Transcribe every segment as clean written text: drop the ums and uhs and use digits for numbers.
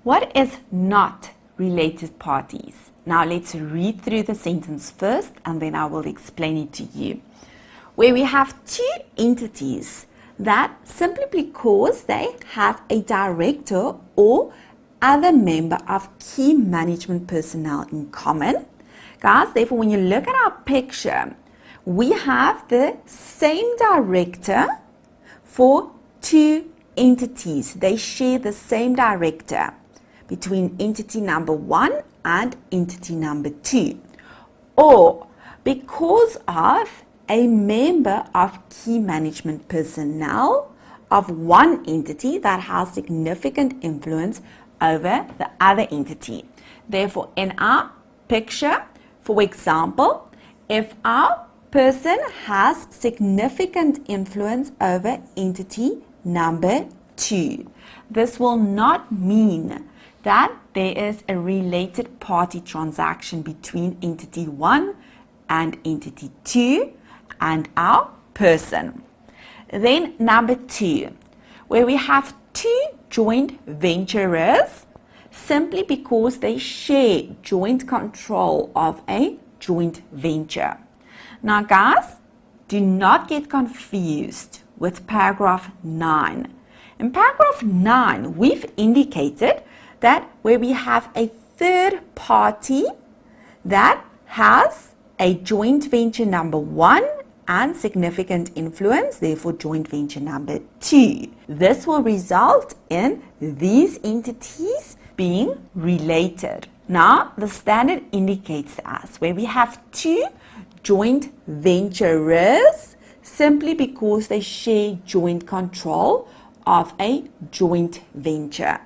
What is not related parties? Now let's read through the sentence first and then I will explain it to you. Where we have two entities that simply because they have a director or other member of key management personnel in common. Guys, therefore when you look at our picture, we have the same director for two entities. They share the same director between entity number 1 and entity number 2. Or because of a member of key management personnel of one entity that has significant influence over the other entity. Therefore, in our picture, for example, if our person has significant influence over entity number 2, this will not mean that there is a related party transaction between entity 1 and entity 2 and our person. Then number 2, where we have two joint venturers simply because they share joint control of a joint venture. Now guys, do not get confused with paragraph 9. In paragraph 9, we've indicated that where we have a third party that has a joint venture number 1 and significant influence, therefore joint venture number 2. This will result in these entities being related. Now, the standard indicates to us where we have two joint venturers simply because they share joint control of a joint venture.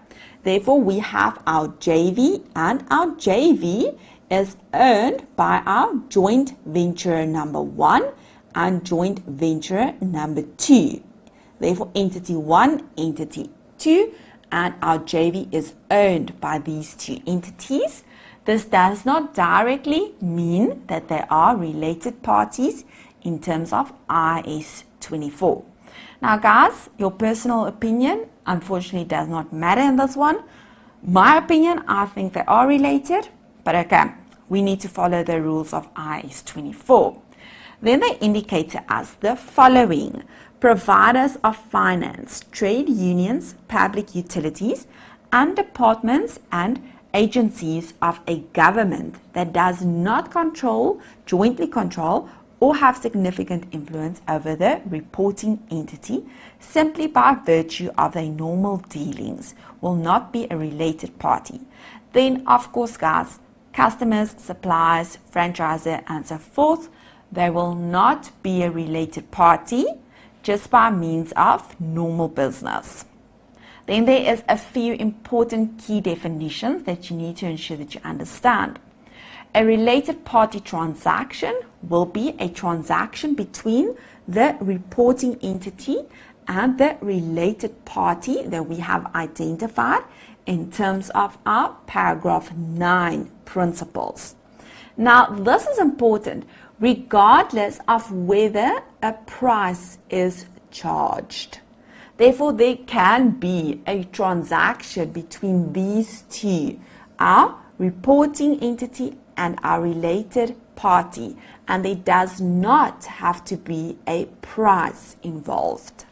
Therefore, we have our JV, and our JV is earned by our joint venture number 1 and joint venture number 2. Therefore, entity 1, entity 2, and our JV is earned by these two entities. This does not directly mean that they are related parties in terms of IAS 24. Now guys, your personal opinion unfortunately does not matter in this one. My opinion, I think they are related, but okay, we need to follow the rules of IAS 24. Then they indicate to us the following: providers of finance, trade unions, public utilities, and departments and agencies of a government that does not jointly control, or have significant influence over the reporting entity simply by virtue of their normal dealings will not be a related party. Then, of course, guys, customers, suppliers, franchisor, and so forth, they will not be a related party just by means of normal business. Then there is a few important key definitions that you need to ensure that you understand. A related party transaction will be a transaction between the reporting entity and the related party that we have identified in terms of our paragraph 9 principles. Now, this is important regardless of whether a price is charged. Therefore, there can be a transaction between these two, our reporting entity and our related party, and there does not have to be a price involved.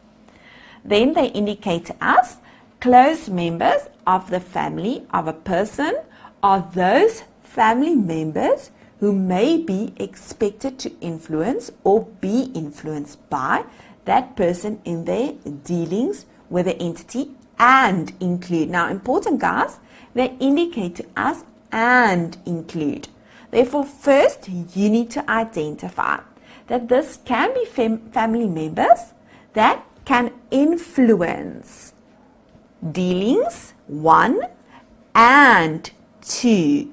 Then they indicate to us close members of the family of a person are those family members who may be expected to influence or be influenced by that person in their dealings with the entity and include. Now, important guys, they indicate to us and include. Therefore, first you need to identify that this can be family members that can influence dealings 1 and 2.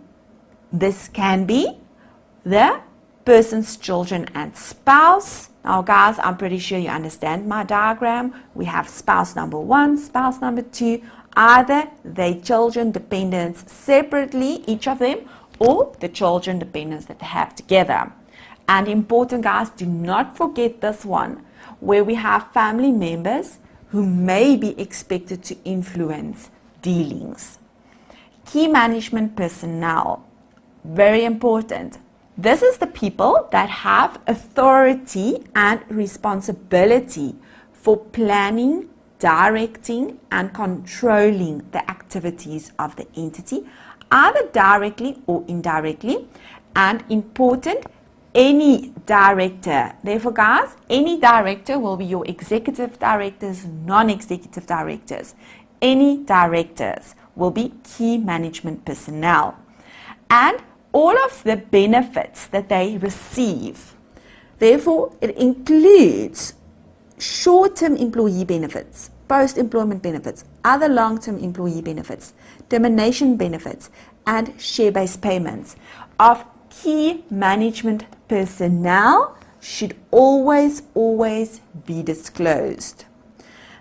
This can be the person's children and spouse. Now guys, I'm pretty sure you understand my diagram. We have spouse number 1, spouse number 2, either their children dependents separately, each of them, or the children dependents that they have together. And important guys, do not forget this one, where we have family members who may be expected to influence dealings. Key management personnel, very important. This is the people that have authority and responsibility for planning, directing, and controlling the activities of the entity, either directly or indirectly. And important, any director. Therefore, guys, any director will be your executive directors, non-executive directors. Any directors will be key management personnel. And all of the benefits that they receive. Therefore, it includes short-term employee benefits, post-employment benefits, other long-term employee benefits, termination benefits, and share-based payments of key management personnel should always be disclosed.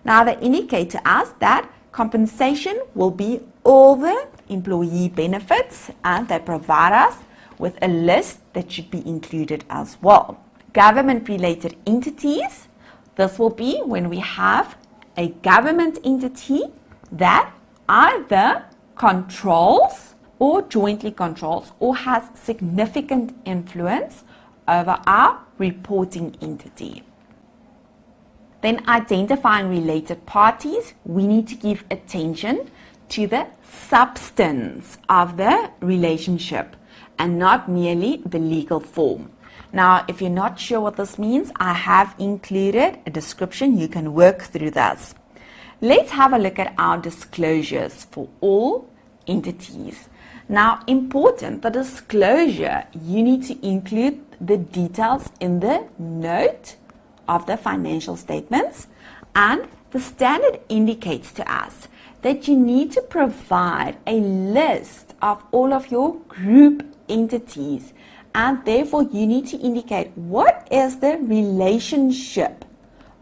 Now, they indicate to us that compensation will be all the employee benefits, and they provide us with a list that should be included as well. Government-related entities, this will be when we have a government entity that either controls or jointly controls or has significant influence over our reporting entity. Then identifying related parties, we need to give attention to the substance of the relationship and not merely the legal form. Now, if you're not sure what this means, I have included a description. You can work through this. Let's have a look at our disclosures for all entities. Now, important, the disclosure, you need to include the details in the note of the financial statements, and the standard indicates to us that you need to provide a list of all of your group entities, and therefore you need to indicate what is the relationship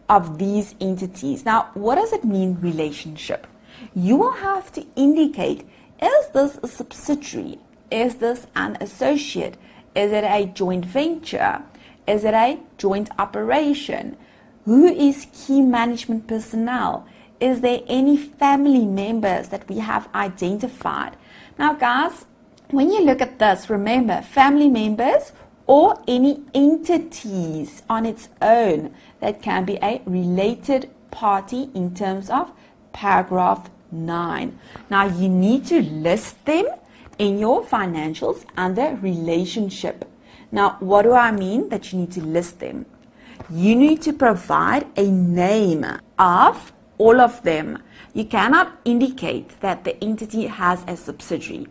of these entities. Now, what does it mean, relationship? You will have to indicate, is this a subsidiary? Is this an associate? Is it a joint venture? Is it a joint operation? Who is key management personnel? Is there any family members that we have identified? Now, guys, when you look at this, remember, family members or any entities on its own that can be a related party in terms of paragraph 9. Now, you need to list them in your financials under relationship. Now, what do I mean that you need to list them? You need to provide a name of all of them. You cannot indicate that the entity has a subsidiary,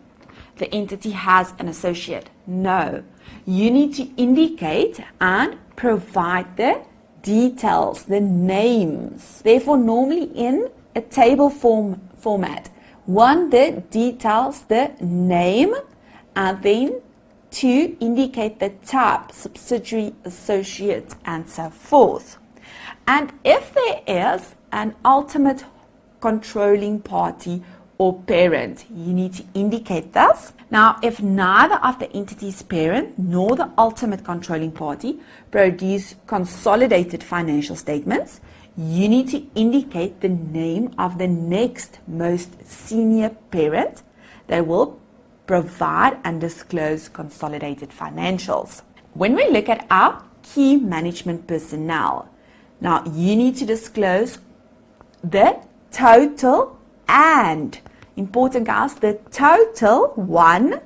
the entity has an associate. No, you need to indicate and provide the details, the names. Therefore, normally in a table format, one, the details, the name, and then two, indicate the type, subsidiary, associate, and so forth. And if there is an ultimate controlling party or parent, you need to indicate this. Now, if neither of the entity's parent nor the ultimate controlling party produce consolidated financial statements, you need to indicate the name of the next most senior parent that will provide and disclose consolidated financials. When we look at our key management personnel, now you need to disclose the total and, important guys, the total 1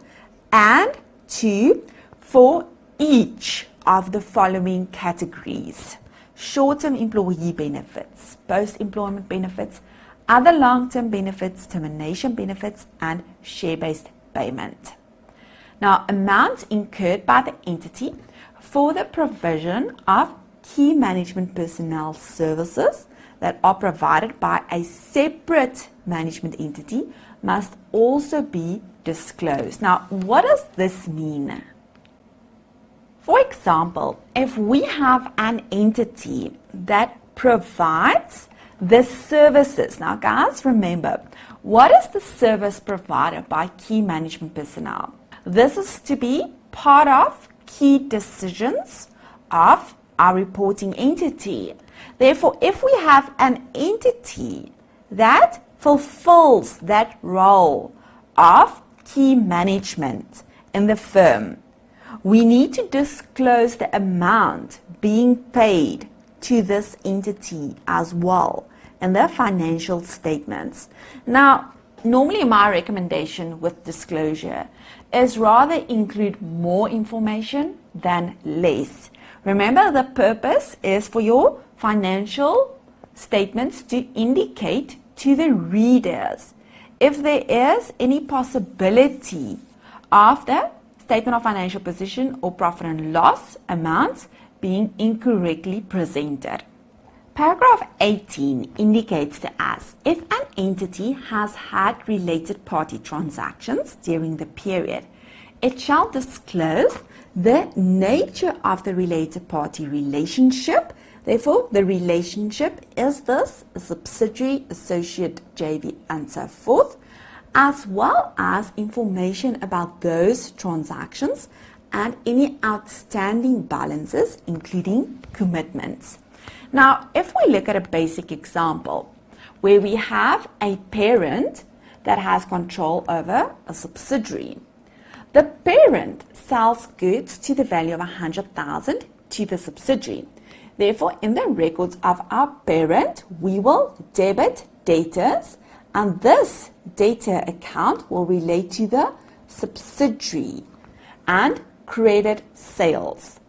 and 2 for each of the following categories: short-term employee benefits, post-employment benefits, other long-term benefits, termination benefits, and share-based payment. Now, amounts incurred by the entity for the provision of key management personnel services that are provided by a separate management entity must also be disclosed. Now, what does this mean? For example, if we have an entity that provides the services, now guys, remember, what is the service provided by key management personnel? This is to be part of key decisions of our reporting entity. Therefore, if we have an entity that fulfills that role of key management in the firm, we need to disclose the amount being paid to this entity as well in the financial statements. Now, normally my recommendation with disclosure is rather include more information than less. Remember, the purpose is for your financial statements to indicate to the readers if there is any possibility of the statement of financial position or profit and loss amounts being incorrectly presented. Paragraph 18 indicates to us if an entity has had related party transactions during the period, it shall disclose the nature of the related party relationship. Therefore, the relationship is this a subsidiary, associate, JV, and so forth, as well as information about those transactions and any outstanding balances, including commitments. Now, if we look at a basic example where we have a parent that has control over a subsidiary, the parent sells goods to the value of 100,000 to the subsidiary. Therefore, in the records of our parent, we will debit debtors, and this debtor account will relate to the subsidiary, and credit sales.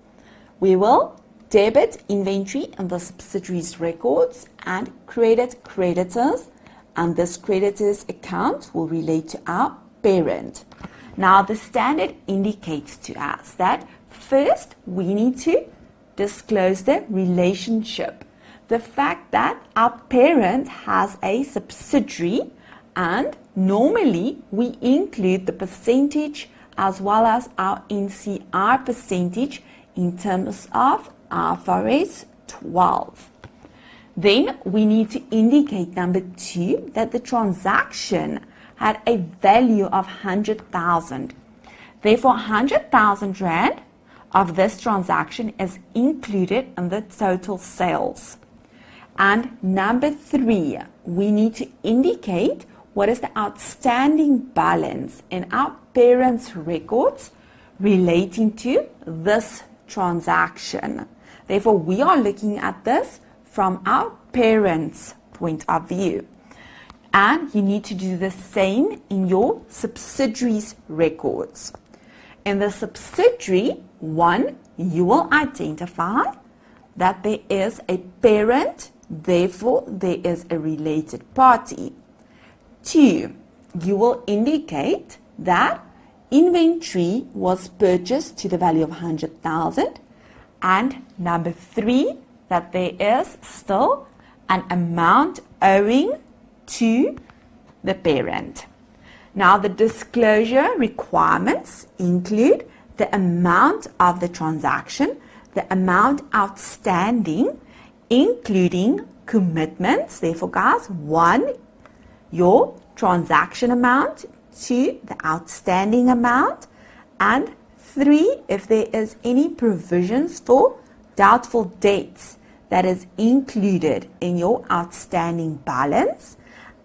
We will debit inventory in the subsidiary's records and credit creditors, and this creditors account will relate to our parent. Now, the standard indicates to us that first we need to disclose the relationship, the fact that our parent has a subsidiary, and normally we include the percentage as well as our NCI percentage in terms of IFRS 12. Then we need to indicate, number 2, that the transaction had a value of 100,000. Therefore, 100,000 Rand of this transaction is included in the total sales. And number 3, we need to indicate what is the outstanding balance in our parents' records relating to this transaction. Therefore, we are looking at this from our parents' point of view. And you need to do the same in your subsidiaries' records. In the subsidiary, 1, you will identify that there is a parent, therefore there is a related party. 2, you will indicate that inventory was purchased to the value of 100,000. And number 3, that there is still an amount owing to the parent. Now, the disclosure requirements include the amount of the transaction, the amount outstanding, including commitments. Therefore, guys, 1, your transaction amount, 2, the outstanding amount, and 3, if there is any provisions for doubtful debts that is included in your outstanding balance,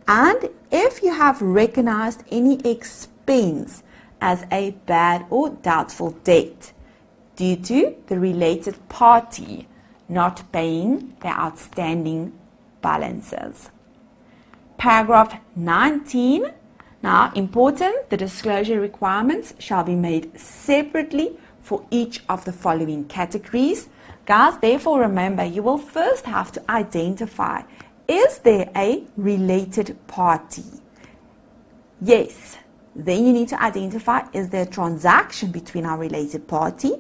and if you have recognized any expense as a bad or doubtful debt due to the related party not paying their outstanding balances. Paragraph 19. Now, important, the disclosure requirements shall be made separately for each of the following categories. Guys, therefore remember, you will first have to identify, is there a related party? Yes. Then you need to identify, is there a transaction between our related party?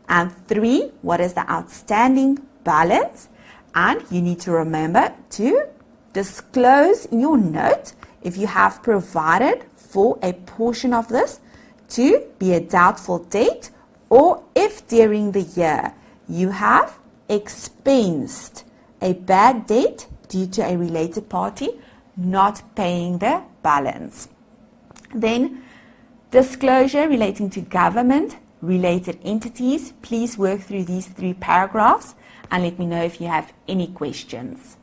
And 3, what is the outstanding balance? And you need to remember to disclose in your note if you have provided for a portion of this to be a doubtful debt, or if during the year you have expensed a bad debt due to a related party not paying the balance. Then disclosure relating to government related entities. Please work through these 3 paragraphs and let me know if you have any questions.